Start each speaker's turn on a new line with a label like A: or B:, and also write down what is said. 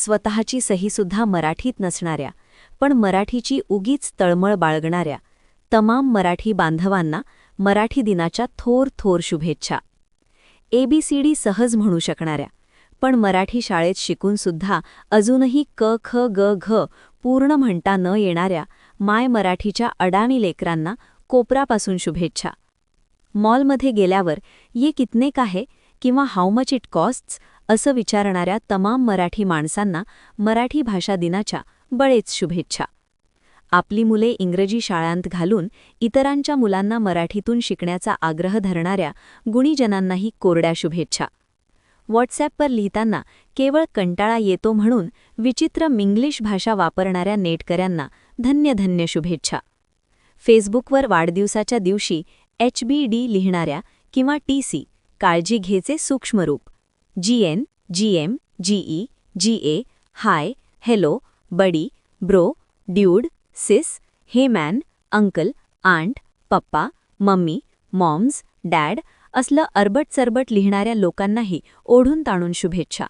A: स्वतःची सहीसुद्धा मराठीत नसणाऱ्या पण मराठीची उगीच तळमळ बाळगणाऱ्या तमाम मराठी बांधवांना मराठी दिनाच्या थोर थोर शुभेच्छा. ABCD सहज म्हणू शकणाऱ्या पण मराठी शाळेत शिकूनसुद्धा अजूनही क ख ग घ पूर्ण म्हणता न येणाऱ्या माय मराठीच्या अडाणी लेकरांना कोपरापासून शुभेच्छा. मॉलमध्ये गेल्यावर ये कितने का है किंवा हाऊ मच इट कॉस्ट्स असं विचारणाऱ्या तमाम मराठी माणसांना मराठी भाषा दिनाच्या बळेच शुभेच्छा. आपली मुले इंग्रजी शाळांत घालून इतरांच्या मुलांना मराठीतून शिकण्याचा आग्रह धरणाऱ्या गुणीजनांनाही कोरड्या शुभेच्छा. व्हॉट्सॲपवर लिहिताना केवळ कंटाळा येतो म्हणून विचित्र मिंग्लिश भाषा वापरणाऱ्या नेटकऱ्यांना धन्य धन्य शुभेच्छा. फेसबुकवर वाढदिवसाच्या दिवशी HBD लिहिणाऱ्या किंवा TC काळजी घेचे सूक्ष्मरूप GN GM GE GA hi hello buddy bro dude sis hey man uncle aunt papa mummy moms dad असलं अरबट चरबट लिहिणाऱ्या लोकांनाही ओढून ताणून शुभेच्छा.